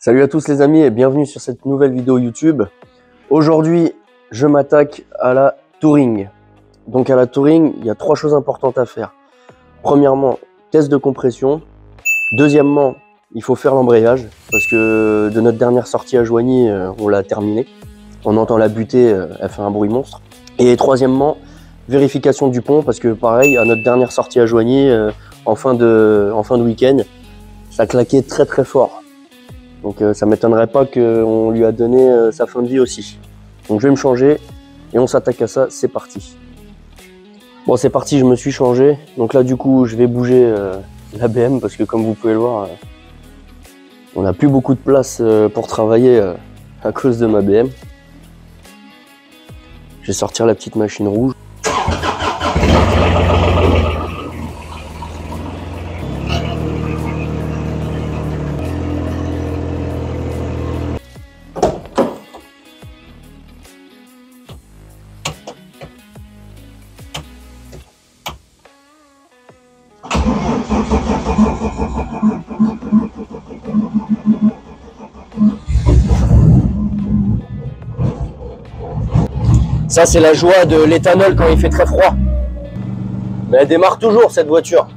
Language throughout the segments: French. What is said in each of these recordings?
Salut à tous les amis et bienvenue sur cette nouvelle vidéo YouTube. Aujourd'hui, je m'attaque à la touring. Donc à la touring, il y a trois choses importantes à faire. Premièrement, test de compression. Deuxièmement, il faut faire l'embrayage parce que de notre dernière sortie à Joigny, on l'a terminé. On entend la butée, elle fait un bruit monstre. Et troisièmement, vérification du pont parce que pareil, à notre dernière sortie à Joigny, en fin de week-end, ça claquait très très fort. Donc ça m'étonnerait pas qu'on lui a donné sa fin de vie aussi. Donc je vais me changer et on s'attaque à ça, c'est parti. Bon c'est parti, je me suis changé. Donc là du coup je vais bouger la BM parce que comme vous pouvez le voir, on n'a plus beaucoup de place pour travailler à cause de ma BM. Je vais sortir la petite machine rouge. Ça c'est la joie de l'éthanol quand il fait très froid. Mais elle démarre toujours cette voiture.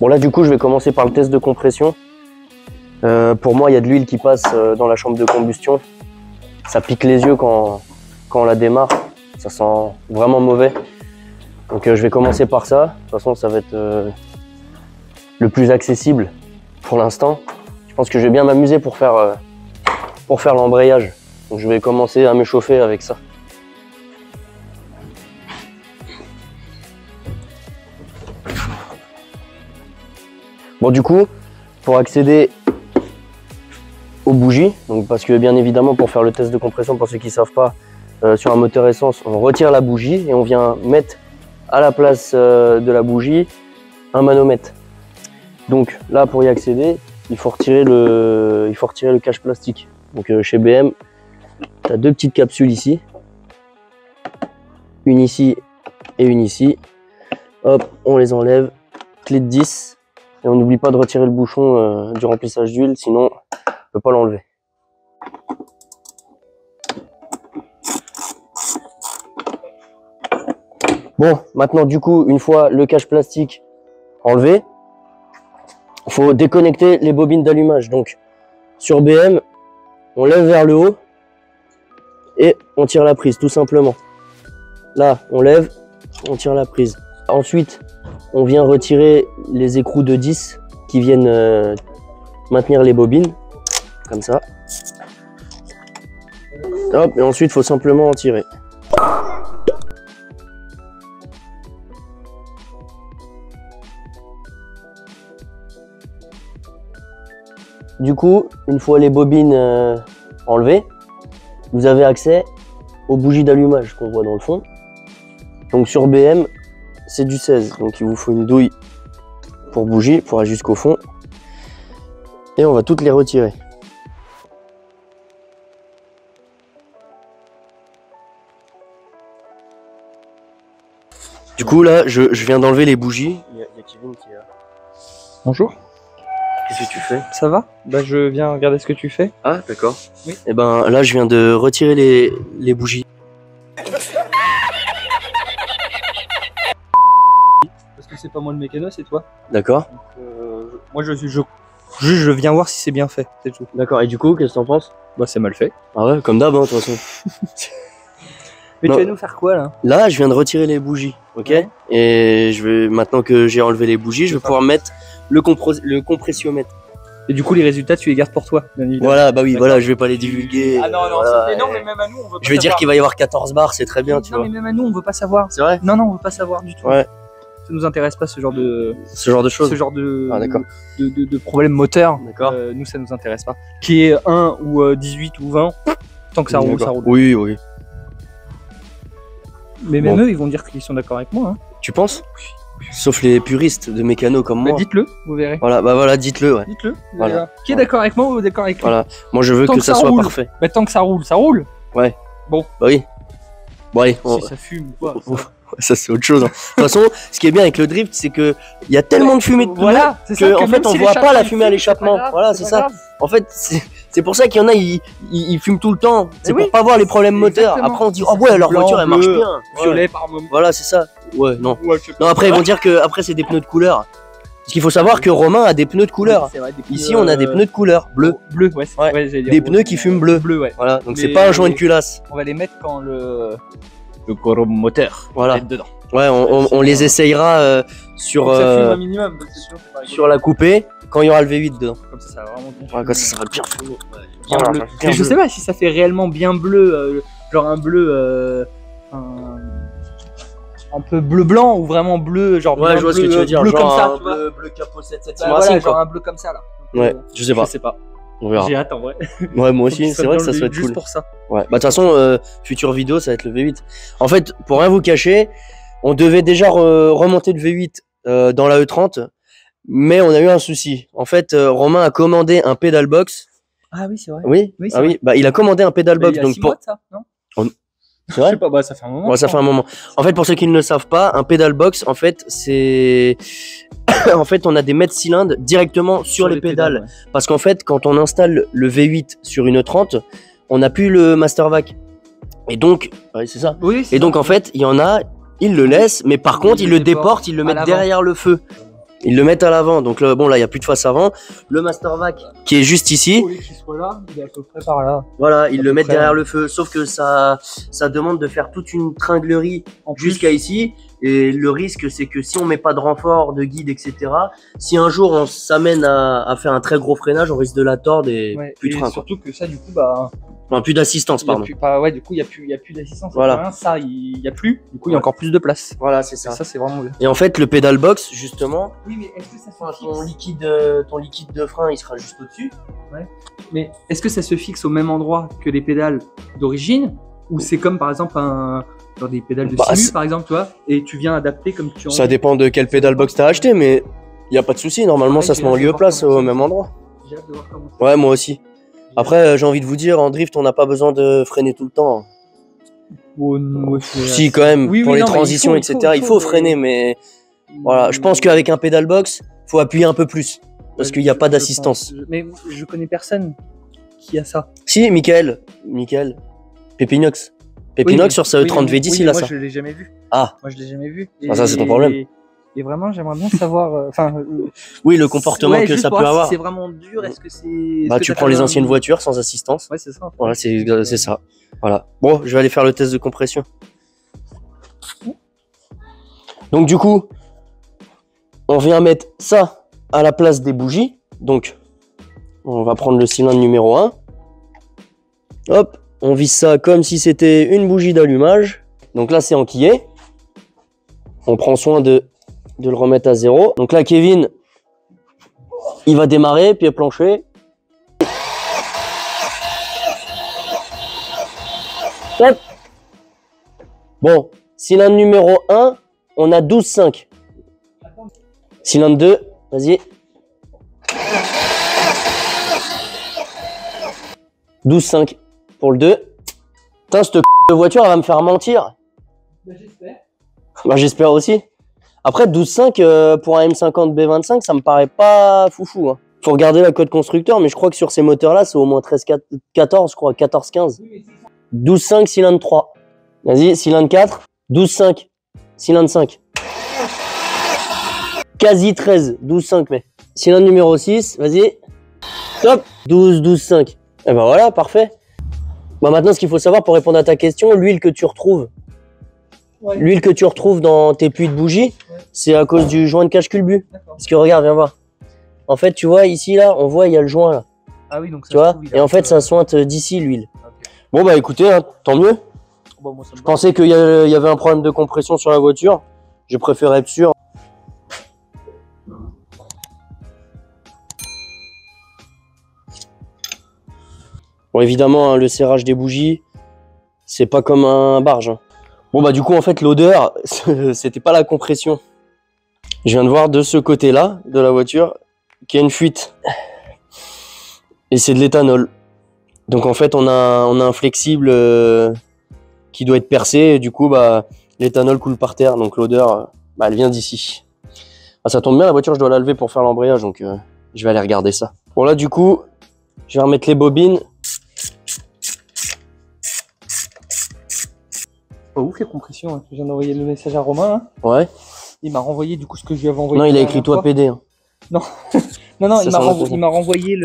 Bon là du coup je vais commencer par le test de compression. Pour moi il y a de l'huile qui passe dans la chambre de combustion. Ça pique les yeux quand on la démarre. Ça sent vraiment mauvais. Donc je vais commencer par ça. De toute façon ça va être le plus accessible pour l'instant. Je pense que je vais bien m'amuser pour faire l'embrayage. Donc je vais commencer à m'échauffer avec ça. Bon du coup, pour accéder aux bougies, donc parce que bien évidemment pour faire le test de compression, pour ceux qui ne savent pas, sur un moteur essence, on retire la bougie et on vient mettre à la place de la bougie un manomètre. Donc là pour y accéder, il faut retirer le cache plastique. Donc chez BM, tu as deux petites capsules ici, une ici et une ici. Hop, on les enlève, clé de 10. Et on n'oublie pas de retirer le bouchon du remplissage d'huile, sinon on ne peut pas l'enlever. Bon, maintenant du coup, une fois le cache plastique enlevé, il faut déconnecter les bobines d'allumage. Donc sur BM, on lève vers le haut et on tire la prise tout simplement. Là, on lève, on tire la prise. Ensuite, on vient retirer les écrous de 10 qui viennent maintenir les bobines, comme ça. Hop, et ensuite, il faut simplement en tirer. Du coup, une fois les bobines enlevées, vous avez accès aux bougies d'allumage qu'on voit dans le fond. Donc sur BM, c'est du 16, donc il vous faut une douille pour bougie, pour aller jusqu'au fond. Et on va toutes les retirer. Du coup là, je viens d'enlever les bougies. Il y a Kevin qui est là. Bonjour. Qu'est-ce que tu fais? Ça va? Bah je viens regarder ce que tu fais. Ah d'accord. Oui. Et ben là je viens de retirer les bougies. Parce que c'est pas moi le mécano, c'est toi. D'accord. Moi je viens voir si c'est bien fait, c'est tout. D'accord, et du coup, qu'est-ce que t'en penses? Bah c'est mal fait. Ah ouais, comme d'hab, hein, de toute façon. Mais Non. tu vas nous faire quoi là? Là, je viens de retirer les bougies, ok? Ouais. Et maintenant que j'ai enlevé les bougies, je vais pouvoir mettre le compressiomètre. Et du coup les résultats tu les gardes pour toi, bien évidemment. Voilà, bah oui, voilà, je vais pas les divulguer. Ah non, voilà, mais non, mais même à nous on veut pas je vais dire savoir. qu'il va y avoir 14 bars, c'est très bien, tu Non vois. mais même à nous on veut pas savoir. C'est vrai? Non, on veut pas savoir du tout. Ouais. Ça nous intéresse pas ce genre de choses. Ah, d'accord. de problème moteur. D'accord. Nous ça nous intéresse pas. Qui est 1 ou 18 ou 20, tant que ça roule, ça roule. Oui, oui. Mais même eux, ils vont dire qu'ils sont d'accord avec moi. Hein. Tu penses? Sauf les puristes de mécano comme Bah, moi. dites-le, vous verrez. Voilà, bah voilà, dites-le, ouais. Dites-le. Voilà. Qui est d'accord avec moi ou d'accord avec lui? Voilà. Moi, je veux Tant que que ça ça soit roule. parfait. Bah, tant que ça roule, ça roule. Ouais. Bon. Bah oui. Bon, allez. Si ça fume ou quoi. Ça, c'est autre chose. Hein. De toute façon, ce qui est bien avec le drift, c'est que il y a tellement de fumée de pneu Voilà, c'est ça. que, Que en même fait, on si voit pas la l'échappement, fumée à il fume, l'échappement. c'est pas grave, Voilà, c'est pas ça. grave. En fait, c'est pour ça qu'il y en a, ils fument tout le temps. C'est oui. pour pas voir les problèmes moteurs. Exactement. Après, on se dit, Ça, oh ouais, c'est leur blanc, voiture, elle marche bleu, bien. Violet Ouais. par moment. Voilà, c'est ça. Ouais, non. Ouais, je sais pas. Non, après, ils vont dire que après c'est des pneus de couleur. Parce qu'il faut savoir que Romain a des pneus de couleur. C'est vrai, des pneus, Ici, on a des pneus de couleur, bleu. Bleu, ouais. Ouais. J'allais dire Des rose, pneus qui mais, fument bleu. Bleu, ouais. Voilà, donc c'est Mais- pas un joint de culasse. On va les mettre quand le moteur Voilà. va être dedans. Ouais, on les essayera sur, Donc ça fume un minimum, parce que sinon c'est pas rigolo. sur la coupée quand il y aura le V8 dedans. Comme ça va vraiment bien. Ouais, quand ça sera bien fumé. Bien Voilà, bleu. bien Mais je bleu. sais pas si ça fait réellement bien bleu, genre un bleu un peu bleu blanc ou vraiment bleu genre Ouais, bien je vois ce bleu, que tu veux dire. bleu genre comme ça, un tu vois. bleu capot 7 Bah, voilà, genre un bleu comme ça là. Ouais, je sais pas. Je sais pas. On verra. J'ai hâte en vrai. Ouais, moi Faut qu'il aussi, c'est soit vrai que bien ça le soit V8 cool. juste pour ça. Ouais, bah de toute façon, future vidéo, ça va être le V8. En fait, pour rien vous cacher, on devait déjà remonter le V8 dans la E30, mais on a eu un souci. En fait, Romain a commandé un pedal box. Ah oui, c'est vrai. Oui, Oui, c'est ah vrai. oui, bah il a commandé un pedal box. Il y a Donc 6 pour... mois de ça, non? C'est Je vrai. sais pas, bah ça fait un moment. Ouais, ça fait un moment. En fait, pour ceux qui ne le savent pas, un pedal box, en fait, c'est en fait, on a des mètres cylindres directement sur les pédales. ouais. Parce qu'en fait, quand on installe le V8 sur une 30, on n'a plus le master vac. Et donc, ouais, c'est ça. Oui, c'est Et donc, ça. en fait, il y en a, ils le laissent, mais par contre, ils le déportent, ils le à mettent l'avant. derrière le feu. Ils le mettent à l'avant. Donc, bon, là, il n'y a plus de face avant. Le master vac, qui est juste ici, Au lieu qu'il soit là, il est à peu près par là. voilà, ils À le peu mettent près, derrière hein. le feu. Sauf que ça demande de faire toute une tringlerie En plus, jusqu'à ici. Et le risque, c'est que si on met pas de renfort, de guide, etc., si un jour on s'amène à faire un très gros freinage, on risque de la tordre et ouais, plus de et frein. Quoi. surtout que ça, du coup, bah. Enfin, plus d'assistance, Il y a pardon. plus, pas, ouais, du coup, il y a plus d'assistance. Voilà. Rien, ça, il y a plus. Du coup, il y a Ouais. encore plus de place. Voilà, c'est Et ça. ça, c'est vraiment bien. Et en fait, le pedal box, justement, Oui, mais est-ce que ça enfin, se ton liquide de frein, il sera juste au-dessus. Mais est-ce que ça se fixe au même endroit que les pédales d'origine, ou c'est comme par exemple genre des pédales de Bah, simu c'est- par exemple, tu vois, et tu viens adapter comme tu en Ça dépend de quel pedal box t'as acheté, mais il y a pas de souci. Normalement, Ouais, ça se j'ai met en hâte de lieu voir place comment au ça même se- endroit. J'ai hâte de voir comment ça. Ouais, moi aussi. Après, j'ai envie de vous dire, en drift, on n'a pas besoin de freiner tout le temps. Si, quand même, Oui, pour oui, les non, mais transitions, etc., il faut freiner, mais voilà, je pense qu'avec un pedal box, faut appuyer un peu plus, parce qu'il n'y a pas d'assistance. Mais je connais personne qui a ça. Si, Michael, Pépinox. Pépinox Oui, sur sa oui, E30 mais- V10, oui, il mais a moi, ça. je l'ai jamais vu. Ah, Moi, je l'ai jamais vu. Ah, ça, c'est ton problème. Et vraiment, j'aimerais bien savoir. Enfin, oui, le comportement ouais, que juste ça pour peut voir si avoir. c'est vraiment dur. Est-ce que c'est. Bah, tu prends les anciennes voitures sans assistance. Ouais, c'est ça. Voilà, c'est ça. Voilà. Bon, je vais aller faire le test de compression. Donc, du coup, on vient mettre ça à la place des bougies. Donc, on va prendre le cylindre numéro 1. Hop, on visse ça comme si c'était une bougie d'allumage. Donc là, c'est enquillé. On prend soin de le remettre à zéro. Donc là, Kevin, il va démarrer, pied plancher. Hop. Bon, cylindre numéro 1, on a 12,5. Cylindre 2, vas-y. 12,5 pour le 2. Putain, cette de voiture, elle va me faire mentir. J'espère. Bah, j'espère aussi. Après, 12,5 pour un M50 B25, ça me paraît pas foufou. Hein. Faut regarder la code constructeur, mais je crois que sur ces moteurs-là, c'est au moins 13, 14, je crois, 14, 15. 12,5, cylindre 3. Vas-y, cylindre 4, 12,5, cylindre 5. Quasi 13, 12,5, mais. Cylindre numéro 6, vas-y. Top, 12, 12,5. Et ben voilà, parfait. Bah maintenant, ce qu'il faut savoir pour répondre à ta question, l'huile que tu retrouves, l'huile que tu retrouves dans tes puits de bougie, c'est à cause du joint de cache-culbu. Parce que regarde, viens voir. En fait, tu vois, ici, là, on voit, il y a le joint, là. Ah oui, donc ça Tu vois. Et en fait, ça sointe d'ici, l'huile. Bon, bah écoutez, hein, tant mieux. Bon, moi, ça me Je pensais qu'il y avait un problème de compression sur la voiture. J'ai préféré être sûr. Bon, évidemment, hein, le serrage des bougies, c'est pas comme un barge. Hein. Bon, bah du coup, en fait, l'odeur, c'était pas la compression. Je viens de voir de ce côté-là de la voiture qu'il y a une fuite. Et c'est de l'éthanol. Donc en fait, on a un flexible qui doit être percé. Et du coup, bah, l'éthanol coule par terre. Donc l'odeur, bah, elle vient d'ici. Ah, ça tombe bien, la voiture, je dois la lever pour faire l'embrayage. Donc je vais aller regarder ça. Bon là, du coup, je vais remettre les bobines. Pas ouf les compressions. Hein. Je viens d'envoyer le message à Romain. Hein. Ouais. Il m'a renvoyé du coup ce que je lui avais envoyé. Non, il a écrit toi PD. Hein. Non, non, il m'a renvoyé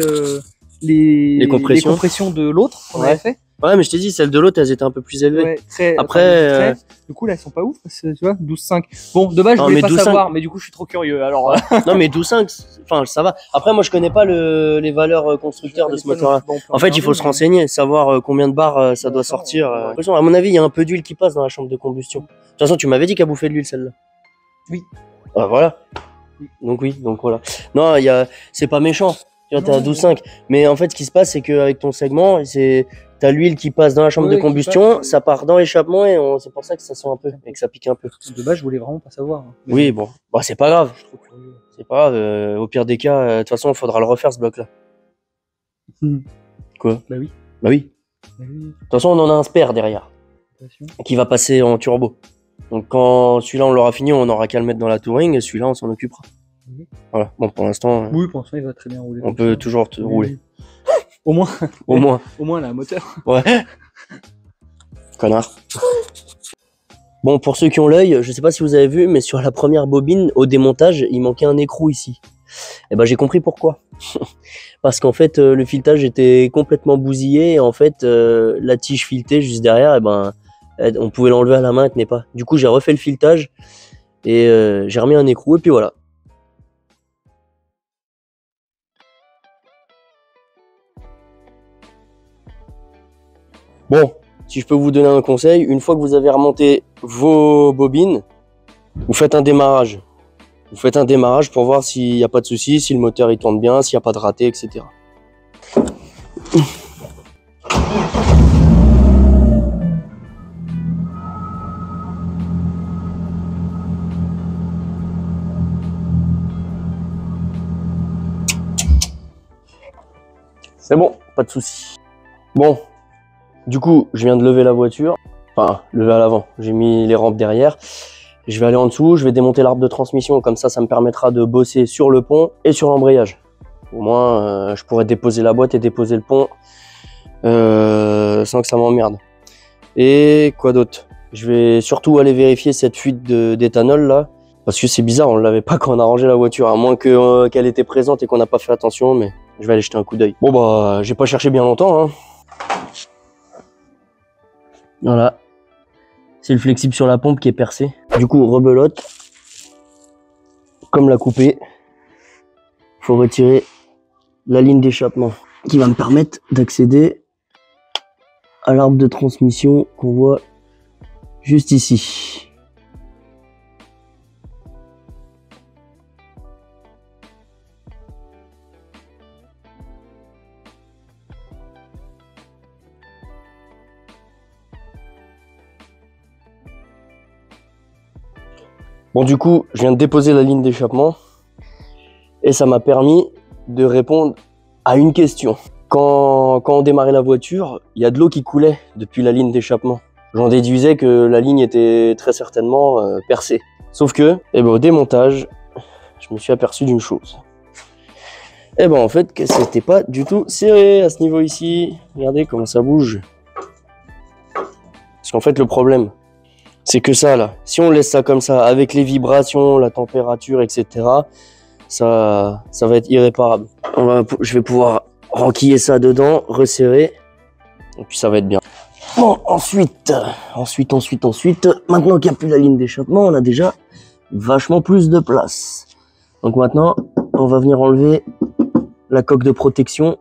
les compressions de l'autre qu'on avait fait. Ouais, mais je t'ai dit, celles de l'autre, elles étaient un peu plus élevées. Ouais, très, après, du coup, là, elles sont pas ouf, parce que, tu vois, 12,5. Bon, de base, je voulais pas savoir, mais du coup, je suis trop curieux, alors. Non, mais 12,5, enfin, ça va. Après, moi, je connais pas les valeurs constructeurs de ce moteur-là. Bon, en fait, il faut se renseigner, savoir combien de bars ça doit sortir. De toute façon, à mon avis, il y a un peu d'huile qui passe dans la chambre de combustion. De toute façon, tu m'avais dit qu'elle bouffait de l'huile, celle-là. Oui. Ah, voilà. Donc oui, donc voilà. Non, c'est pas méchant. Tu vois, t'es à 12,5. Mais en fait, ce qui se passe, c'est qu'avec ton segment, t'as l'huile qui passe dans la chambre de combustion, ça part dans l'échappement et c'est pour ça que ça sent un peu et que ça pique un peu. De base, je voulais vraiment pas savoir. Mais oui, bon, bah c'est pas grave. C'est pas grave. Au pire des cas, de toute façon, il faudra le refaire ce bloc-là. Quoi? Bah oui. Bah oui. De toute façon, on en a un spare derrière qui va passer en turbo. Donc quand celui-là on l'aura fini, on n'aura qu'à le mettre dans la Touring et celui-là on s'en occupera. Voilà, bon pour l'instant. Oui, pour l'instant il va très bien rouler. On peut toujours rouler. Au moins. Au moins. Au moins la moteur. Ouais. Connard. Bon, pour ceux qui ont l'œil, je sais pas si vous avez vu, mais sur la première bobine, au démontage, il manquait un écrou ici. Et ben j'ai compris pourquoi. Parce qu'en fait, le filetage était complètement bousillé et en fait, la tige filetée juste derrière, et ben on pouvait l'enlever à la main, elle tenait pas. Du coup, j'ai refait le filetage et j'ai remis un écrou et puis voilà. Bon, si je peux vous donner un conseil, une fois que vous avez remonté vos bobines, vous faites un démarrage. Vous faites un démarrage pour voir s'il n'y a pas de souci, si le moteur il tourne bien, s'il n'y a pas de raté, etc. C'est bon, pas de souci. Bon, du coup, je viens de lever la voiture. Enfin, lever à l'avant. J'ai mis les rampes derrière. Je vais aller en dessous, je vais démonter l'arbre de transmission. Comme ça me permettra de bosser sur le pont et sur l'embrayage. Au moins, je pourrais déposer la boîte et déposer le pont sans que ça m'emmerde. Et quoi d'autre? Je vais surtout aller vérifier cette fuite d'éthanol là. Parce que c'est bizarre, on ne l'avait pas quand on a rangé la voiture. À moins qu'elle était présente et qu'on n'a pas fait attention, mais... Je vais aller jeter un coup d'œil. Bon bah, j'ai pas cherché bien longtemps. Hein. Voilà. C'est le flexible sur la pompe qui est percé. Du coup, rebelote. Comme la couper. Faut retirer la ligne d'échappement qui va me permettre d'accéder à l'arbre de transmission qu'on voit juste ici. Bon, du coup, je viens de déposer la ligne d'échappement et ça m'a permis de répondre à une question. Quand on démarrait la voiture, il y a de l'eau qui coulait depuis la ligne d'échappement. J'en déduisais que la ligne était très certainement percée. Sauf que, au démontage, je me suis aperçu d'une chose. En fait, que c'était pas du tout serré à ce niveau ici. Regardez comment ça bouge. Parce qu'en fait, le problème, c'est que ça là, si on laisse ça comme ça, avec les vibrations, la température, etc., ça va être irréparable. Je vais pouvoir renquiller ça dedans, resserrer, et puis ça va être bien. Bon, ensuite, maintenant qu'il n'y a plus la ligne d'échappement, on a déjà vachement plus de place. Donc maintenant, on va venir enlever la coque de protection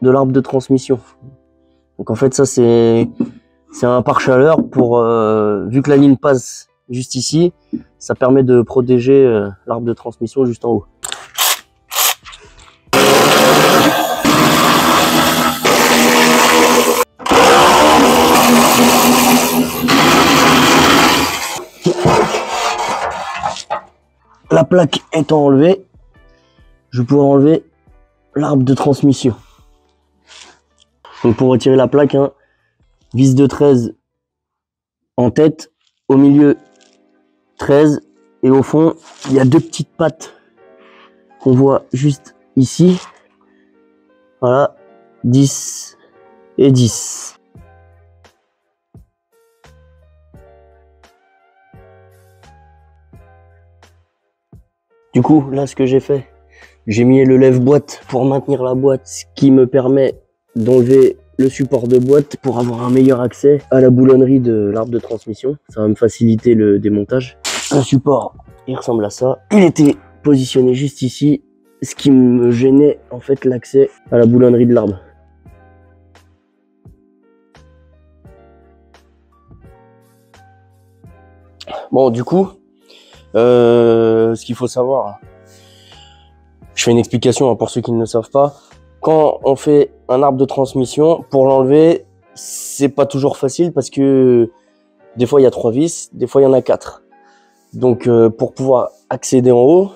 de l'arbre de transmission. Donc en fait, ça c'est un pare-chaleur pour, vu que la ligne passe juste ici, ça permet de protéger l'arbre de transmission juste en haut. la plaque étant enlevée, je pourrais enlever l'arbre de transmission. Donc pour retirer la plaque, hein, vis de 13 en tête, au milieu 13 et au fond il y a deux petites pattes qu'on voit juste ici. Voilà, 10 et 10. Du coup, là, ce que j'ai fait, j'ai mis le lève-boîte pour maintenir la boîte, ce qui me permet d'enlever le support de boîte pour avoir un meilleur accès à la boulonnerie de l'arbre de transmission. Ça va me faciliter le démontage. Un support, il ressemble à ça. Il était positionné juste ici, ce qui me gênait en fait l'accès à la boulonnerie de l'arbre. Bon, du coup, ce qu'il faut savoir, je fais une explication pour ceux qui ne le savent pas. Quand on fait un arbre de transmission, pour l'enlever, c'est pas toujours facile parce que des fois il y a 3 vis, des fois il y en a 4. Donc pour pouvoir accéder en haut,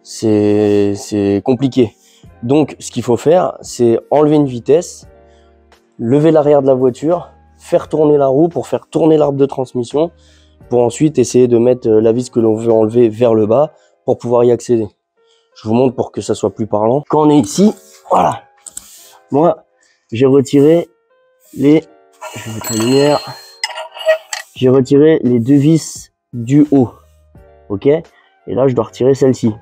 c'est compliqué. Donc ce qu'il faut faire, c'est enlever une vitesse, lever l'arrière de la voiture, faire tourner la roue pour faire tourner l'arbre de transmission, pour ensuite essayer de mettre la vis que l'on veut enlever vers le bas pour pouvoir y accéder. Je vous montre pour que ça soit plus parlant. Quand on est ici, voilà. Moi, j'ai retiré les... Je vais mettre la lumière. J'ai retiré les 2 vis du haut. Ok? Et là, je dois retirer celle-ci.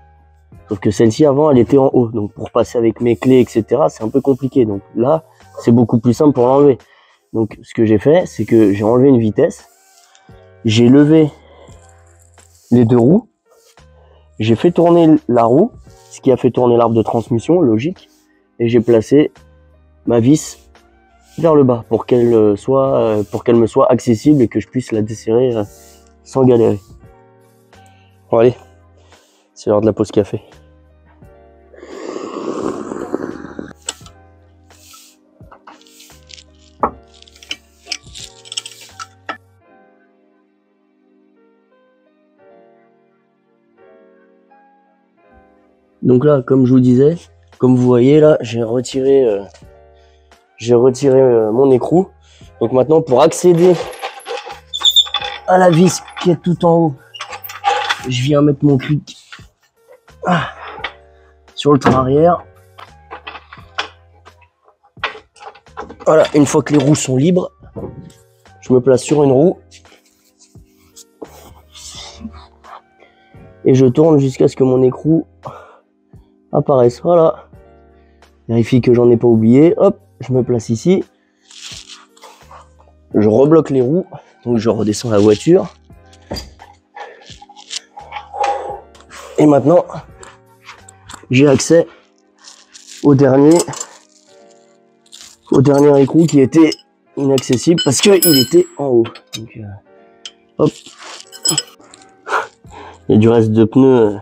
Sauf que celle-ci, avant, elle était en haut. Donc, pour passer avec mes clés, etc., c'est un peu compliqué. Donc là, c'est beaucoup plus simple pour l'enlever. Donc, ce que j'ai fait, c'est que j'ai enlevé une vitesse. J'ai levé les 2 roues. J'ai fait tourner la roue, ce qui a fait tourner l'arbre de transmission, logique. Et j'ai placé ma vis vers le bas pour qu'elle me soit accessible et que je puisse la desserrer sans galérer. Bon allez, c'est l'heure de la pause café. Donc là, comme je vous disais, comme vous voyez là, j'ai retiré mon écrou. Donc maintenant, pour accéder à la vis qui est tout en haut, je viens mettre mon clic sur le train arrière. Voilà, une fois que les roues sont libres, je me place sur une roue et je tourne jusqu'à ce que mon écrou apparaisse. Voilà, vérifie que j'en ai pas oublié. Hop, je me place ici, je rebloque les roues, donc je redescends la voiture et maintenant j'ai accès au dernier écrou qui était inaccessible parce que il était en haut. Donc, hop, il y a du reste de pneus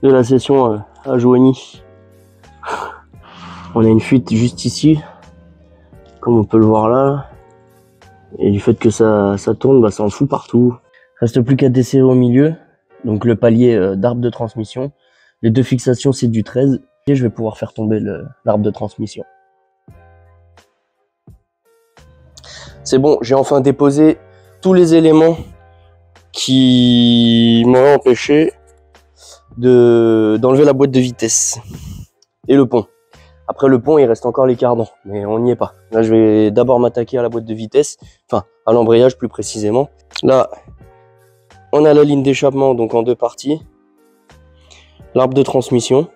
de la session à Joigny. On a une fuite juste ici, comme on peut le voir là, et du fait que ça tourne, bah, ça en fout partout. Reste plus qu'à desserrer au milieu, donc le palier d'arbre de transmission. Les 2 fixations c'est du 13, et je vais pouvoir faire tomber l'arbre de transmission. C'est bon, j'ai enfin déposé tous les éléments qui m'auraient empêché d'enlever la boîte de vitesse et le pont. Après le pont, il reste encore les cardans, mais on n'y est pas. Là, je vais d'abord m'attaquer à la boîte de vitesse, enfin à l'embrayage plus précisément. Là, on a la ligne d'échappement, donc en 2 parties. L'arbre de transmission,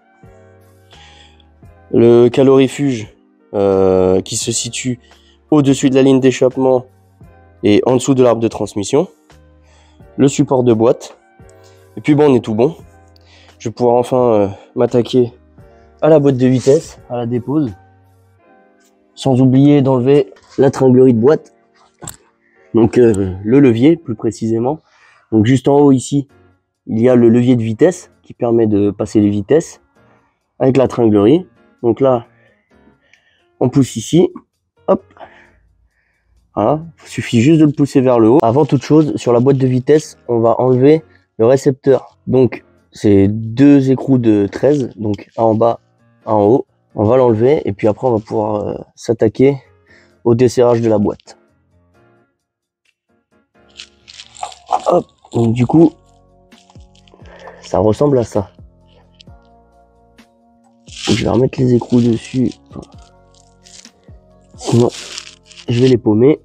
le calorifuge qui se situe au-dessus de la ligne d'échappement et en dessous de l'arbre de transmission, le support de boîte, et puis bon, on est tout bon. Je vais pouvoir enfin m'attaquer à la boîte de vitesse, à la dépose, sans oublier d'enlever la tringlerie de boîte, donc le levier plus précisément. Donc juste en haut ici, il y a le levier de vitesse qui permet de passer les vitesses avec la tringlerie. Donc là, on pousse ici, hop, voilà, il suffit juste de le pousser vers le haut. Avant toute chose, sur la boîte de vitesse, on va enlever le récepteur. Donc c'est deux écrous de 13, donc un en bas, un en haut. On va l'enlever et puis après on va pouvoir s'attaquer au desserrage de la boîte. Hop, donc du coup, ça ressemble à ça. Donc, je vais remettre les écrous dessus, sinon je vais les paumer.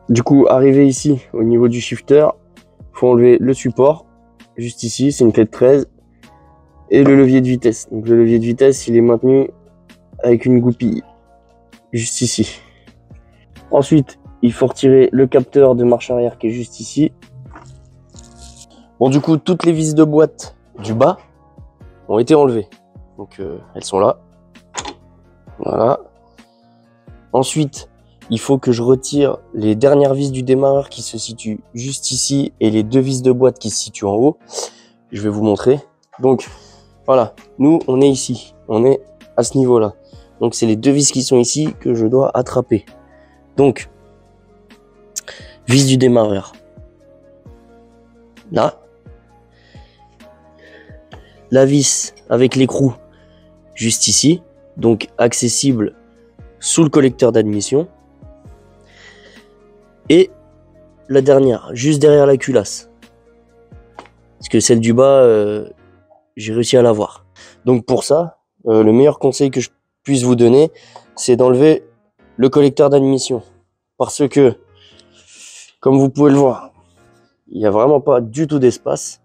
Du coup, arrivé ici au niveau du shifter, faut enlever le support, juste ici, c'est une clé de 13, et le levier de vitesse. Donc le levier de vitesse, il est maintenu avec une goupille, juste ici. Ensuite, il faut retirer le capteur de marche arrière qui est juste ici. Bon, du coup, toutes les vis de boîte du bas ont été enlevées. Donc elles sont là. Voilà. Ensuite, il faut que je retire les dernières vis du démarreur qui se situent juste ici et les deux vis de boîte qui se situent en haut. Je vais vous montrer. Donc voilà, nous on est ici, on est à ce niveau-là. Donc c'est les deux vis qui sont ici que je dois attraper. Donc, vis du démarreur. Là. La vis avec l'écrou juste ici, donc accessible sous le collecteur d'admission. Et la dernière, juste derrière la culasse. Parce que celle du bas, j'ai réussi à l'avoir. Donc pour ça, le meilleur conseil que je puisse vous donner, c'est d'enlever le collecteur d'admission. Parce que, comme vous pouvez le voir, il n'y a vraiment pas du tout d'espace,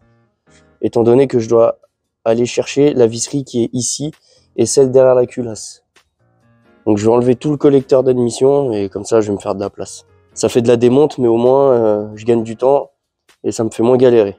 étant donné que je dois aller chercher la visserie qui est ici et celle derrière la culasse. Donc je vais enlever tout le collecteur d'admission et comme ça je vais me faire de la place. Ça fait de la démonte, mais au moins je gagne du temps et ça me fait moins galérer.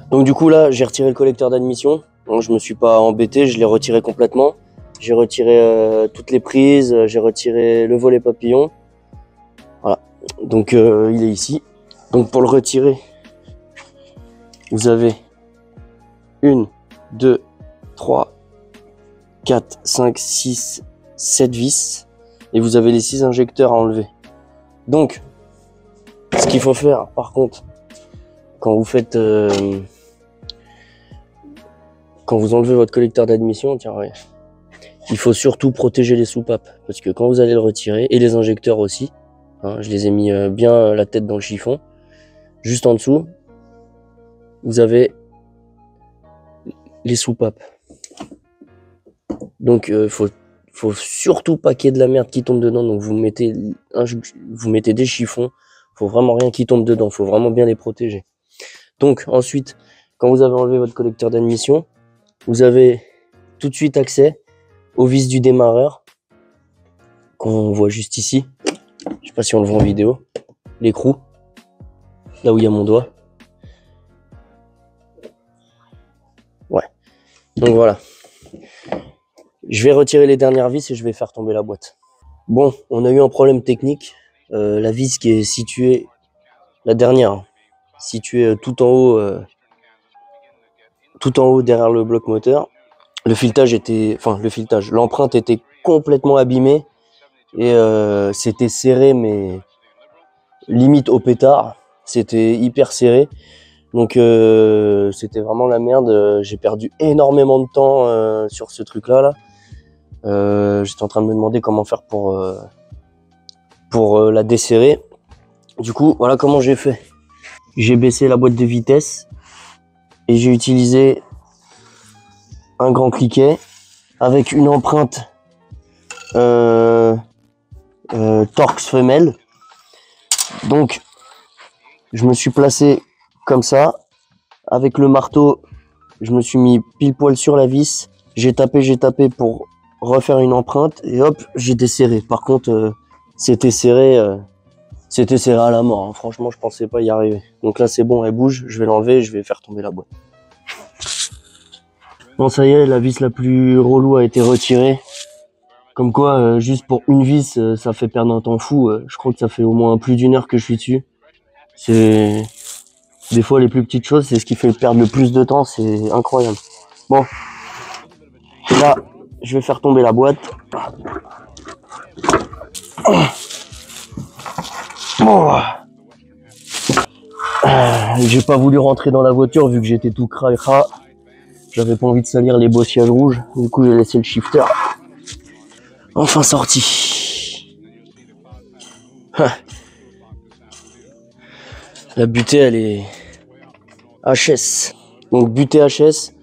Donc du coup là, j'ai retiré le collecteur d'admission. Donc je me suis pas embêté, je l'ai retiré complètement. J'ai retiré toutes les prises, j'ai retiré le volet papillon. Voilà, donc il est ici. Donc pour le retirer, vous avez 1, 2, 3, 4, 5, 6, 7 vis. Et vous avez les 6 injecteurs à enlever. Donc, ce qu'il faut faire par contre, quand vous faites... quand vous enlevez votre collecteur d'admission, tiens, ouais, il faut surtout protéger les soupapes. Parce que quand vous allez le retirer, et les injecteurs aussi, hein, je les ai mis bien la tête dans le chiffon, juste en dessous, vous avez les soupapes. Donc, faut surtout pas qu'il y ait de la merde qui tombe dedans. Donc, vous mettez des chiffons. Faut vraiment rien qui tombe dedans. Faut vraiment bien les protéger. Donc, ensuite, quand vous avez enlevé votre collecteur d'admission, vous avez tout de suite accès aux vis du démarreur qu'on voit juste ici. Je sais pas si on le voit en vidéo. L'écrou, là où il y a mon doigt. Ouais. Donc voilà. Je vais retirer les dernières vis et je vais faire tomber la boîte. Bon, on a eu un problème technique. La vis qui est située, la dernière, située tout en haut derrière le bloc moteur. L'empreinte était complètement abîmée et c'était serré, mais limite au pétard. C'était hyper serré. Donc c'était vraiment la merde. J'ai perdu énormément de temps sur ce truc-là. Là. J'étais en train de me demander comment faire pour la desserrer. Du coup, voilà comment j'ai fait. J'ai baissé la boîte de vitesse et j'ai utilisé un grand cliquet avec une empreinte Torx femelle. Donc, je me suis placé comme ça. Avec le marteau, je me suis mis pile poil sur la vis. J'ai tapé pour refaire une empreinte et hop, j'ai desserré. Par contre, c'était serré à la mort. Hein. Franchement, je pensais pas y arriver. Donc là, c'est bon, elle bouge. Je vais l'enlever, je vais faire tomber la boîte. Bon, ça y est, la vis la plus relou a été retirée. Comme quoi, juste pour une vis, ça fait perdre un temps fou. Je crois que ça fait au moins plus d'1 heure que je suis dessus. C'est des fois les plus petites choses, c'est ce qui fait perdre le plus de temps. C'est incroyable. Bon, là, je vais faire tomber la boîte. Bon. J'ai pas voulu rentrer dans la voiture vu que j'étais tout cracra. J'avais pas envie de salir les bossiages rouges. Du coup, j'ai laissé le shifter. Enfin sorti. La butée, elle est HS. Donc butée HS,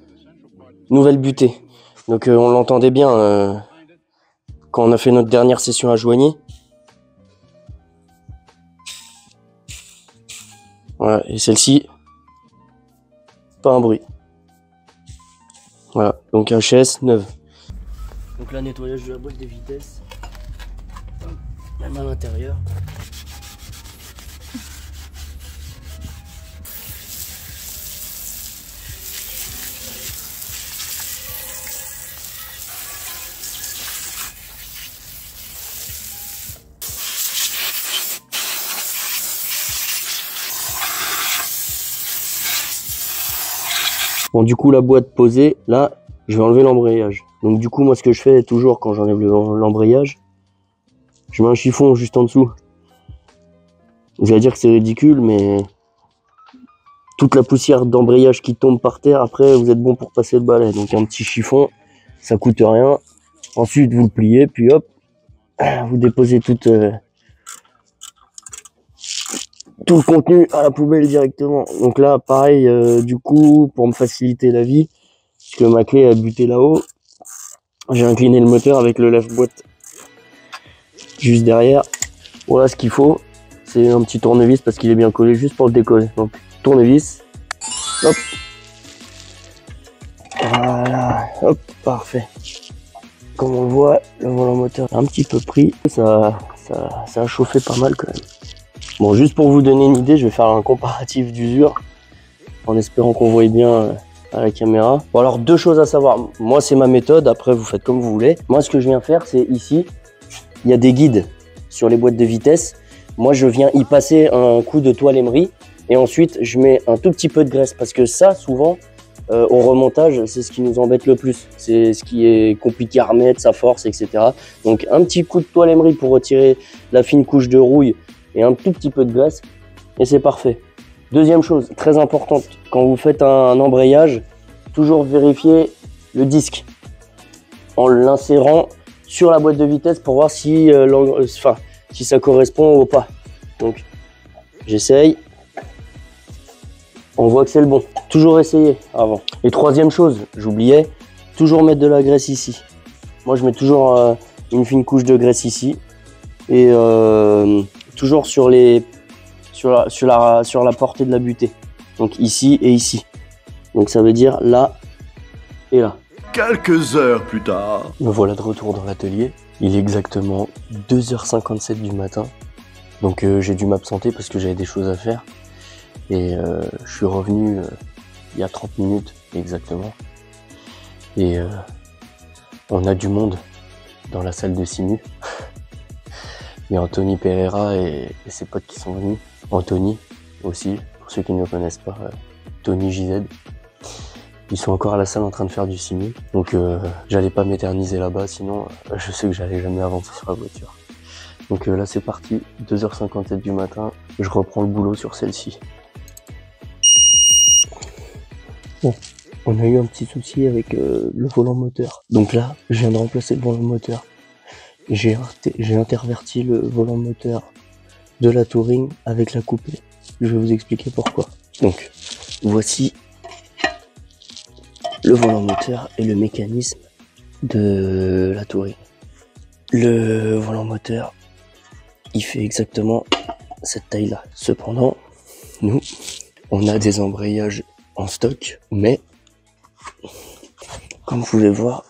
nouvelle butée. Donc on l'entendait bien quand on a fait notre dernière session à Joigny. Voilà, et celle-ci, pas un bruit. Voilà, donc HS neuve. Donc là, nettoyage de la boîte des vitesses, même à l'intérieur. Bon, du coup, la boîte posée, là, je vais enlever l'embrayage. Donc du coup, moi, ce que je fais toujours quand j'enlève l'embrayage, je mets un chiffon juste en dessous. Vous allez dire que c'est ridicule, mais toute la poussière d'embrayage qui tombe par terre, après, vous êtes bon pour passer le balai. Donc un petit chiffon, ça coûte rien. Ensuite, vous le pliez, puis hop, vous déposez tout le contenu à la poubelle directement. Donc là, pareil, du coup, pour me faciliter la vie, puisque ma clé a buté là-haut, j'ai incliné le moteur avec le lève-boîte juste derrière. Voilà ce qu'il faut, c'est un petit tournevis parce qu'il est bien collé juste pour le décoller. Donc tournevis, hop, voilà, hop, parfait. Comme on le voit, le volant moteur est un petit peu pris, ça a chauffé pas mal quand même. Bon, juste pour vous donner une idée, je vais faire un comparatif d'usure en espérant qu'on voit bien à la caméra. Bon, alors deux choses à savoir. Moi, c'est ma méthode. Après, vous faites comme vous voulez. Moi, ce que je viens faire, c'est ici, il y a des guides sur les boîtes de vitesse. Moi, je viens y passer un coup de toile émerie et ensuite, je mets un tout petit peu de graisse parce que ça, souvent, au remontage, c'est ce qui nous embête le plus. C'est ce qui est compliqué à remettre, sa force, etc. Donc, un petit coup de toile émerie pour retirer la fine couche de rouille et un tout petit peu de graisse et c'est parfait. Deuxième chose très importante, quand vous faites un embrayage, toujours vérifier le disque en l'insérant sur la boîte de vitesse pour voir si, si ça correspond ou pas. Donc j'essaye, on voit que c'est le bon. Toujours essayer avant. Et troisième chose, j'oubliais, toujours mettre de la graisse ici. Moi je mets toujours une fine couche de graisse ici et toujours sur la portée de la butée. Donc ici et ici. Donc ça veut dire là et là. Quelques heures plus tard. Me voilà de retour dans l'atelier. Il est exactement 2h57 du matin. Donc j'ai dû m'absenter parce que j'avais des choses à faire. Et je suis revenu il y a 30 minutes exactement. Et on a du monde dans la salle de simu. Il y a Anthony Pereira et ses potes qui sont venus. Anthony aussi, pour ceux qui ne le connaissent pas, Tony JZ. Ils sont encore à la salle en train de faire du simu. Donc j'allais pas m'éterniser là-bas, sinon je sais que j'allais jamais avancer sur la voiture. Donc là c'est parti, 2h57 du matin, je reprends le boulot sur celle-ci. Bon, on a eu un petit souci avec le volant moteur. Donc là, je viens de remplacer le volant moteur. J'ai interverti le volant moteur de la Touring avec la coupée. Je vais vous expliquer pourquoi. Donc, voici le volant moteur et le mécanisme de la Touring. Le volant moteur, il fait exactement cette taille-là. Cependant, nous, on a des embrayages en stock, mais comme vous pouvez voir,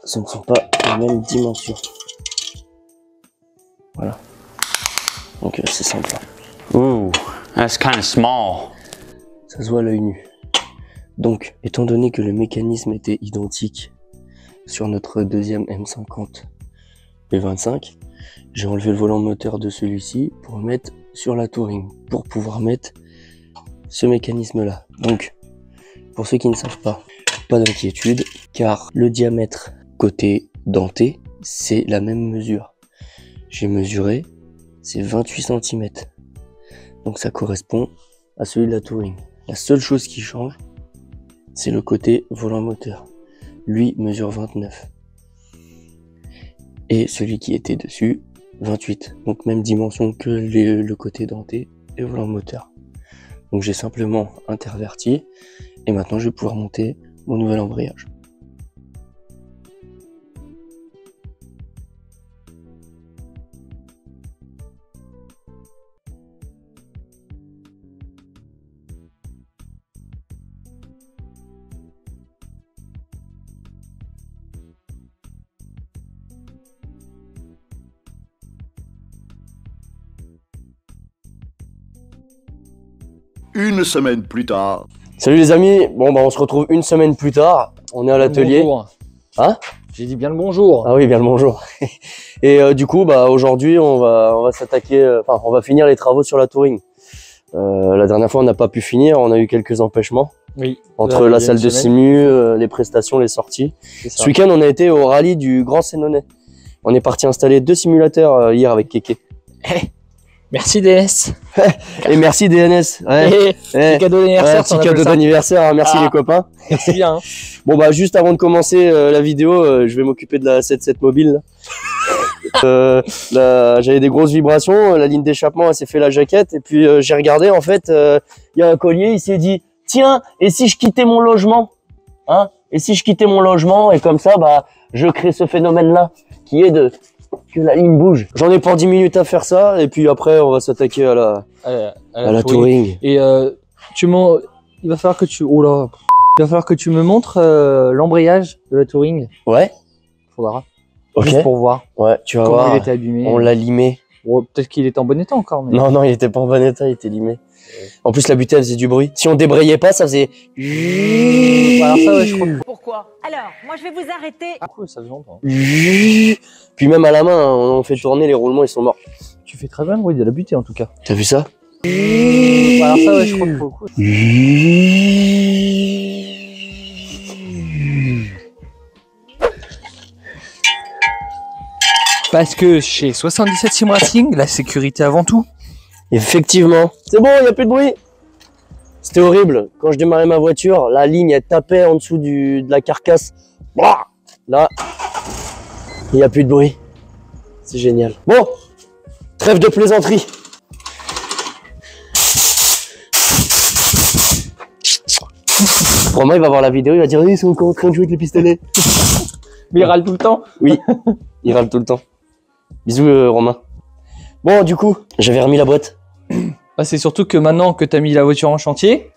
ce ne sont pas les mêmes dimensions. Voilà. Donc c'est simple. Ooh, that's kind of small. Ça se voit à l'œil nu. Donc, étant donné que le mécanisme était identique sur notre deuxième M50 P25, j'ai enlevé le volant moteur de celui-ci pour le mettre sur la Touring, pour pouvoir mettre ce mécanisme-là. Donc, pour ceux qui ne savent pas d'inquiétude, car le diamètre côté denté, c'est la même mesure. J'ai mesuré, c'est 28 cm. Donc ça correspond à celui de la Touring. La seule chose qui change, c'est le côté volant moteur. Lui mesure 29. Et celui qui était dessus, 28. Donc même dimension que le côté denté et volant moteur. Donc j'ai simplement interverti. Et maintenant je vais pouvoir monter mon nouvel embrayage. Une semaine plus tard. Salut les amis, bon bah on se retrouve une semaine plus tard, on est à l'atelier. Bonjour. Hein? J'ai dit bien le bonjour. Ah oui, bien le bonjour. Et du coup, bah aujourd'hui on va s'attaquer, on va finir les travaux sur la Touring. La dernière fois on n'a pas pu finir, on a eu quelques empêchements. Oui. Entre la salle de simu, les prestations, les sorties. Ce week-end on a été au rallye du Grand Sénonais. On est parti installer 2 simulateurs hier avec Kéké. Merci DS. Et merci DNS. Ouais. Petit cadeau d'anniversaire. Petit cadeau d'anniversière, hein, merci les copains. Merci bien. Hein. Bon bah juste avant de commencer la vidéo, je vais m'occuper de la 7.7 mobile. J'avais des grosses vibrations, la ligne d'échappement elle s'est fait la jaquette et puis j'ai regardé en fait, il y a un collier, il s'est dit tiens, et si je quittais mon logement, hein? Et si je quittais mon logement et comme ça bah je crée ce phénomène là qui est que la ligne bouge. J'en ai pour 10 minutes à faire ça et puis après on va s'attaquer à la Touring. Et il va falloir que tu il va falloir que tu me montres l'embrayage de la Touring. Ouais. Faudra. Ok. Juste pour voir. Ouais, tu vas comment voir. il était abîmé. On l'a limé. Bon, peut-être qu'il est en bon état encore. Mais... Non, il était pas en bon état, il était limé. En plus, la butée, elle faisait du bruit. Si on débrayait pas, ça faisait... Alors ça, ouais, je crois. Pourquoi? Alors, moi je vais vous arrêter. Ah cool, ça faisait longtemps. Puis même à la main, on fait tourner, les roulements, ils sont morts. Tu fais très bien le bruit de la butée en tout cas. T'as vu ça? Alors ça, ouais, je crois que pour le coup. Parce que chez 77 Sim Racing, la sécurité avant tout. Effectivement. C'est bon, il n'y a plus de bruit. C'était horrible. Quand je démarrais ma voiture, la ligne, elle tapait en dessous de la carcasse. Là, il n'y a plus de bruit. C'est génial. Bon, trêve de plaisanterie. Romain, il va voir la vidéo, il va dire ils sont encore en train de jouer avec les pistolets. Mais il râle tout le temps. Oui, il râle tout le temps. Bisous Romain. Bon, du coup, j'avais remis la boîte. Bah, c'est surtout que maintenant que tu as mis la voiture en chantier,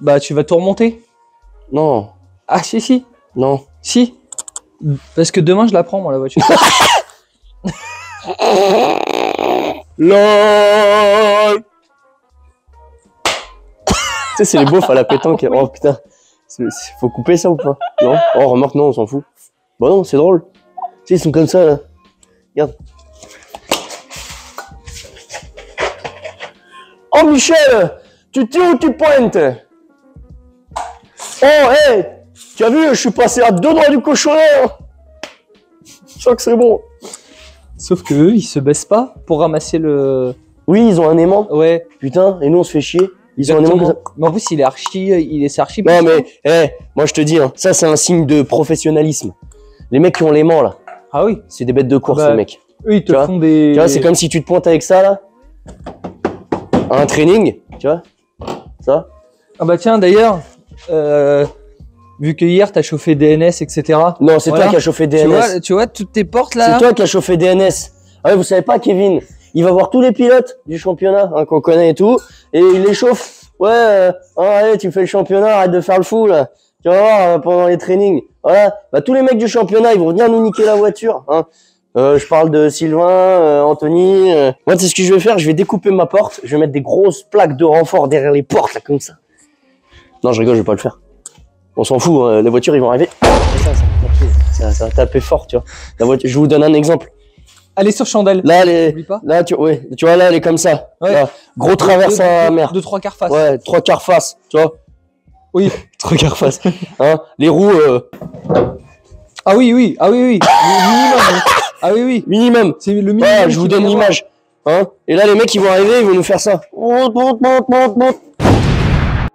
bah tu vas tout remonter. Non. Ah si. Non. Si. Parce que demain je la prends moi la voiture. LOL. Tu sais, c'est les beaufs à la pétanque. Oh putain. Faut couper ça ou pas? Non? Oh, remarque, non, on s'en fout. Bah non, c'est drôle. Tu sais, ils sont comme ça là. Regarde. Oh Michel, tu tires ou tu pointes? Oh hey, tu as vu, je suis passé à 2 doigts du cochonnet. Hein. Je sens que c'est bon. Sauf que eux, ils se baissent pas pour ramasser le... Oui, ils ont un aimant. Ouais. Putain, et nous on se fait chier. Ils ont un aimant comme ça. Mais en plus, c'est archi... Non mais, moi je te dis, hein, ça c'est un signe de professionnalisme. Les mecs qui ont l'aimant là, Ah oui. c'est des bêtes de course les mecs. Eux, ils te Tu vois font des... Tu vois, c'est comme si tu te pointes avec ça là. À un training, tu vois. Ça. Ah bah tiens, d'ailleurs, vu que hier, t'as chauffé DNS, etc. Non, c'est toi qui as chauffé DNS. Tu vois, toutes tes portes là... C'est toi qui as chauffé DNS. Ah ouais, vous savez pas, Kevin, il va voir tous les pilotes du championnat hein, qu'on connaît et tout, et il les chauffe. Ouais, allez, tu fais le championnat, arrête de faire le fou là. Tu vas voir pendant les trainings. Voilà, bah, tous les mecs du championnat, ils vont venir nous niquer la voiture. Hein. Je parle de Sylvain, Anthony. Moi, c'est ce que je vais faire. Je vais découper ma porte. Je vais mettre des grosses plaques de renfort derrière les portes, là, comme ça. Non, je rigole, je vais pas le faire. On s'en fout. Les voitures, ils vont arriver. Ça va taper fort, tu vois. La voiture, je vous donne un exemple. Elle est sur chandelle. Là, N'oublie pas. là, tu vois, là, elle est comme ça. Ouais. Là, gros traverse à mer. De 3 quarts face. Ouais, 3/4 face, tu vois. Oui. 3/4 face. Hein, les roues, Ah oui, oui. Ah oui, oui. Minimum. Hein. Ah oui, oui. minimum. C'est le minimum. Voilà, je vous donne l'image. Hein, et là, les mecs, ils vont arriver, ils vont nous faire ça.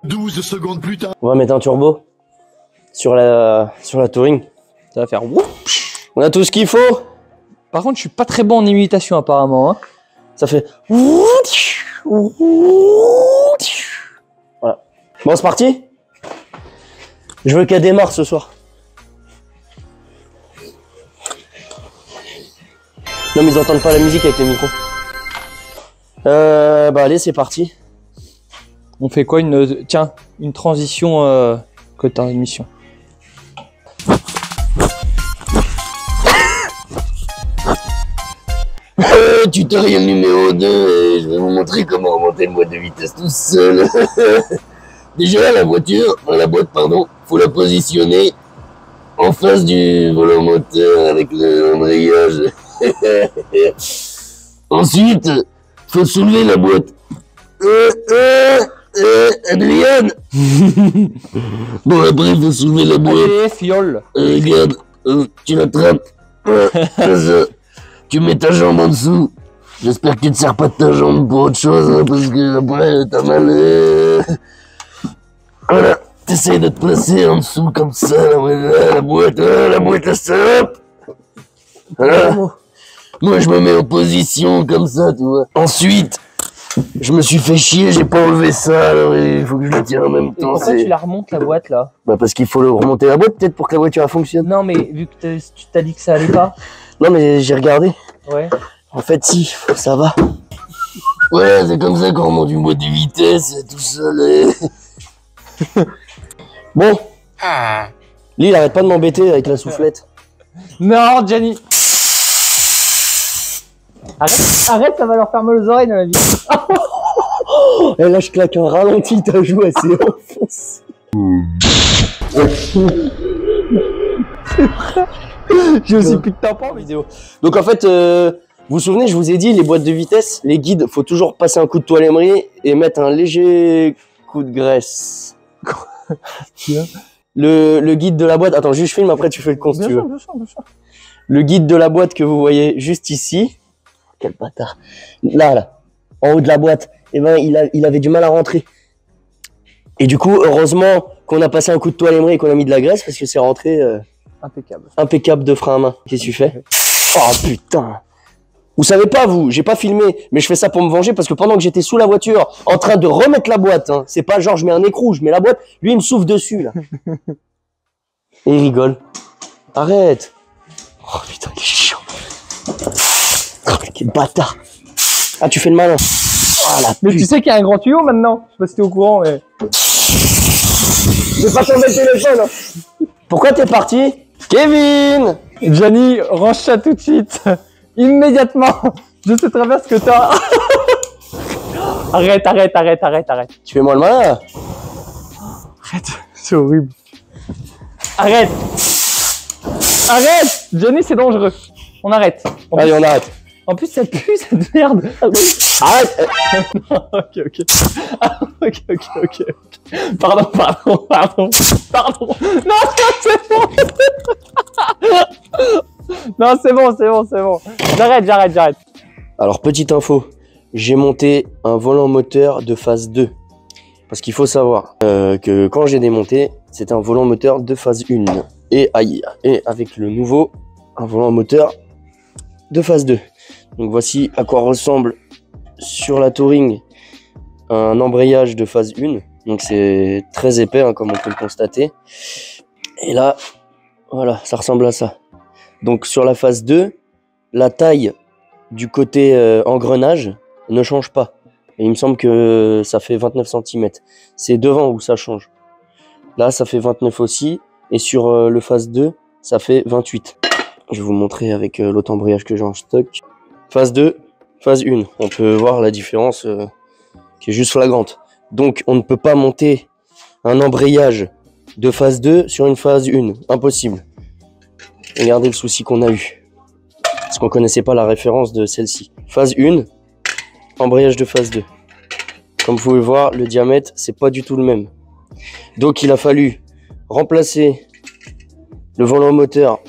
12 secondes plus tard. On va mettre un turbo sur la Touring. Ça va faire whoop. On a tout ce qu'il faut. Par contre, je suis pas très bon en imitation apparemment. Hein. Ça fait. Voilà. Bon, c'est parti. Je veux qu'elle démarre ce soir. Non, mais ils entendent pas la musique avec les micros. Bah allez, c'est parti. On fait quoi tiens, une transition que t'as une mission. Tutoriel numéro 2, et je vais vous montrer comment remonter une boîte de vitesse tout seul. Déjà, la boîte, faut la positionner en face du volant moteur avec l'embrayage. Ensuite, faut soulever la boîte. Adrien. Bon, après, faut soulever la boîte. Allez, fiole. Regarde, tu l'attrapes. Tu mets ta jambe en dessous. J'espère que tu ne te sers pas de ta jambe pour autre chose, hein, parce que après t'as mal. Voilà, t'essayes de te placer en dessous comme ça, la boîte, la salope. Voilà. Moi je me mets en position comme ça, tu vois. Ensuite, je me suis fait chier, j'ai pas enlevé ça, alors il faut que je le tienne en même temps. Pourquoi tu la remontes la boîte là? Bah parce qu'il faut remonter la boîte peut-être pour que la voiture elle fonctionne. Non, mais vu que tu t'as dit que ça allait pas. Non mais j'ai regardé. Ouais. En fait si, ça va. Ouais, c'est comme ça qu'on remonte une boîte de vitesse, tout seul. Bon. Lui il arrête pas de m'embêter avec la soufflette. Non, Gianni. Arrête, ça va leur faire mal aux oreilles dans la vie. Et là je claque un ralenti, ta joue elle s'est enfoncée. J'ai aussi plus de tampons Vidéo. Donc en fait, vous vous souvenez, je vous ai dit, les boîtes de vitesse, les guides, faut toujours passer un coup de toile émery et mettre un léger coup de graisse. Le guide de la boîte, attends, juste je filme, après tu fais le con si tu veux. Bien sûr. Le guide de la boîte que vous voyez juste ici, quel bâtard, là, en haut de la boîte, eh ben il avait du mal à rentrer. Et du coup, heureusement qu'on a passé un coup de toile émery et qu'on a mis de la graisse parce que c'est rentré impeccable de frein à main. Qu'est-ce que tu fais? Oh putain! Vous savez pas, vous, j'ai pas filmé, mais je fais ça pour me venger parce que pendant que j'étais sous la voiture, en train de remettre la boîte, hein, c'est pas genre je mets un écrou, je mets la boîte, lui il me souffle dessus là. Et il rigole. Arrête! Oh putain, il est chiant. Oh, quel bâtard! Ah, tu fais le malin. Voilà. Mais tu sais qu'il y a un grand tuyau maintenant. Je sais pas si t'es au courant, mais. Je vais pas tomber le téléphone. Hein. Pourquoi t'es parti? Kevin! Gianni, range ça tout de suite. Immédiatement. Je sais très bien ce que t'as. Arrête. Tu fais moi le malin là? Arrête. C'est horrible. Arrête. Gianni, c'est dangereux. On arrête. Allez, on arrête. En plus, ça pue cette merde. Arrête! Ok. Ah, ok. Pardon. Non, c'est bon. Non, c'est bon. J'arrête. Alors, petite info. J'ai monté un volant moteur de phase 2. Parce qu'il faut savoir que quand j'ai démonté, c'était un volant moteur de phase 1. Et avec le nouveau, un volant moteur de phase 2. Donc voici à quoi ressemble sur la Touring un embrayage de phase 1. Donc c'est très épais hein, comme on peut le constater. Et là, voilà, ça ressemble à ça. Donc sur la phase 2, la taille du côté engrenage ne change pas. Et il me semble que ça fait 29 cm. C'est devant où ça change. Là, ça fait 29 aussi. Et sur le phase 2, ça fait 28. Je vais vous montrer avec l'autre embrayage que j'ai en stock. Phase 2, phase 1. On peut voir la différence qui est juste flagrante. Donc, on ne peut pas monter un embrayage de phase 2 sur une phase 1. Impossible. Regardez le souci qu'on a eu. Parce qu'on connaissait pas la référence de celle-ci. Phase 1, embrayage de phase 2. Comme vous pouvez voir, le diamètre, c'est pas du tout le même. Donc, il a fallu remplacer le volant moteur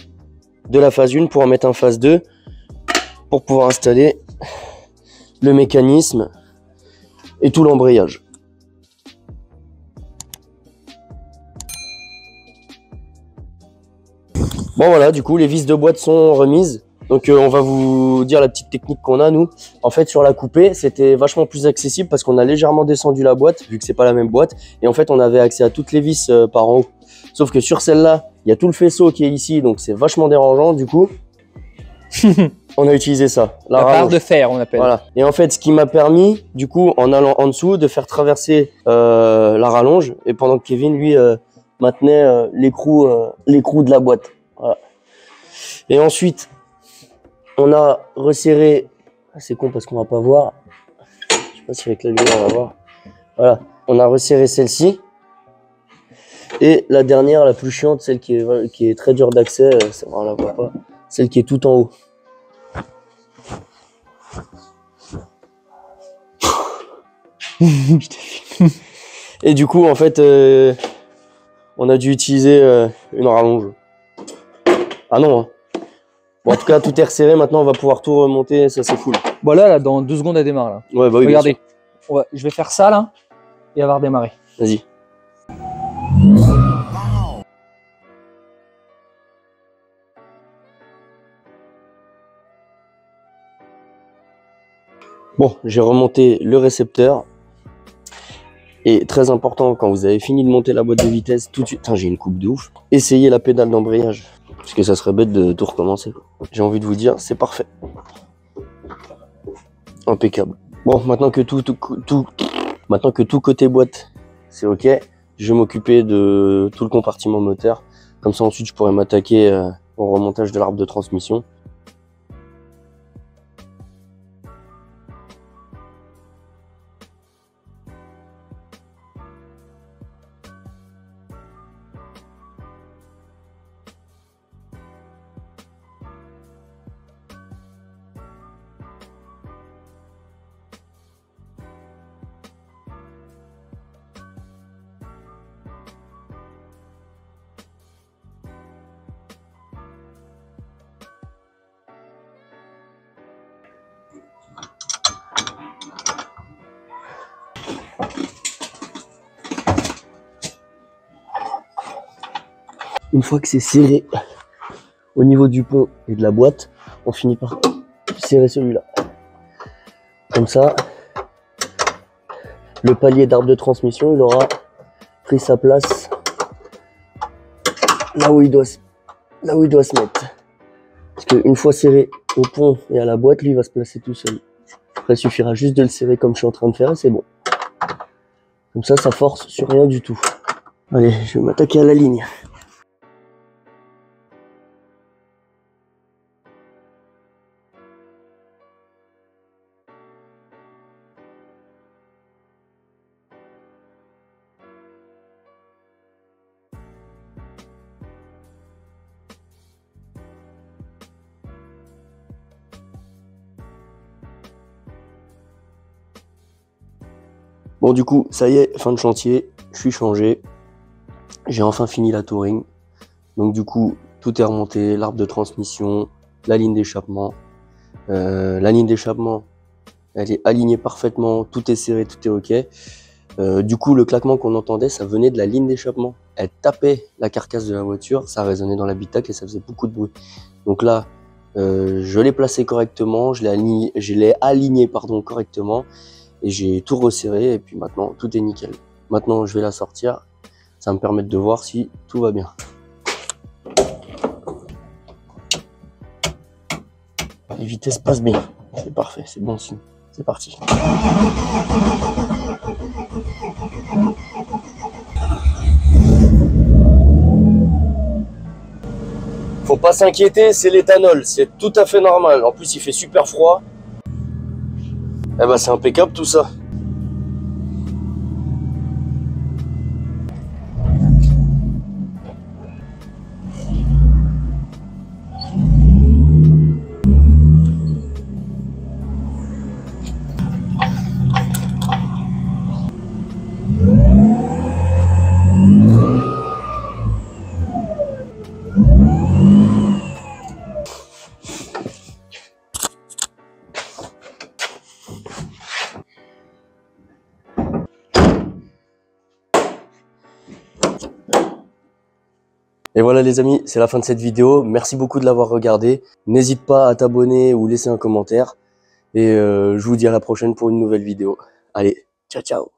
de la phase 1 pour en mettre un phase 2 pour pouvoir installer le mécanisme et tout l'embrayage. Bon voilà, du coup les vis de boîte sont remises. Donc on va vous dire la petite technique qu'on a nous. En fait sur la coupée c'était vachement plus accessible parce qu'on a légèrement descendu la boîte vu que c'est pas la même boîte. Et en fait on avait accès à toutes les vis par en haut. Sauf que sur celle-là, il y a tout le faisceau qui est ici, donc c'est vachement dérangeant. Du coup, on a utilisé ça. La barre de fer, on appelle. Voilà. Et en fait, ce qui m'a permis, du coup, en allant en dessous, de faire traverser la rallonge. Et pendant que Kevin, lui, maintenait l'écrou de la boîte. Voilà. Et ensuite, on a resserré. C'est con parce qu'on va pas voir. Je sais pas si avec la lumière on va voir. Voilà. On a resserré celle-ci. Et la dernière, la plus chiante, celle qui est très dure d'accès, on la voit pas, celle qui est tout en haut. Et du coup, en fait, on a dû utiliser une rallonge. Ah non, hein. Bon, en tout cas, tout est resserré, maintenant on va pouvoir tout remonter, ça c'est cool. Bon là, dans 2 secondes, elle démarre là. Ouais, bah oui, regardez, je vais faire ça là, et elle va redémarrer. Vas-y. Bon, j'ai remonté le récepteur. Et très important, quand vous avez fini de monter la boîte de vitesse, tout de suite, j'ai une coupe de ouf, essayez la pédale d'embrayage. Parce que ça serait bête de tout recommencer. J'ai envie de vous dire, c'est parfait. Impeccable. Bon, maintenant que tout côté boîte, c'est ok, je vais m'occuper de tout le compartiment moteur. Comme ça, ensuite, je pourrais m'attaquer au remontage de l'arbre de transmission. Une fois que c'est serré au niveau du pont et de la boîte, on finit par serrer celui-là. Comme ça, le palier d'arbre de transmission, il aura pris sa place là où il doit se mettre. Parce qu'une fois serré au pont et à la boîte, lui il va se placer tout seul. Après, il suffira juste de le serrer comme je suis en train de faire et c'est bon. Comme ça, ça force sur rien du tout. Allez, je vais m'attaquer à la ligne. Bon du coup, ça y est, fin de chantier, je suis changé. J'ai enfin fini la touring. Donc du coup, tout est remonté, l'arbre de transmission, la ligne d'échappement. La ligne d'échappement, elle est alignée parfaitement, tout est serré, tout est ok. Du coup, le claquement qu'on entendait, ça venait de la ligne d'échappement. Elle tapait la carcasse de la voiture, ça résonnait dans l'habitacle et ça faisait beaucoup de bruit. Donc là, je l'ai placé correctement, je l'ai aligné correctement. Et j'ai tout resserré et puis maintenant tout est nickel. Maintenant je vais la sortir, ça va me permettre de voir si tout va bien. Les vitesses passent bien, c'est parfait, c'est bon signe. C'est parti. pas s'inquiéter, c'est l'éthanol, c'est tout à fait normal. En plus, il fait super froid. Eh ben, c'est impeccable tout ça. Et voilà les amis, c'est la fin de cette vidéo. Merci beaucoup de l'avoir regardé. N'hésite pas à t'abonner ou laisser un commentaire. Et je vous dis à la prochaine pour une nouvelle vidéo. Allez, ciao ciao.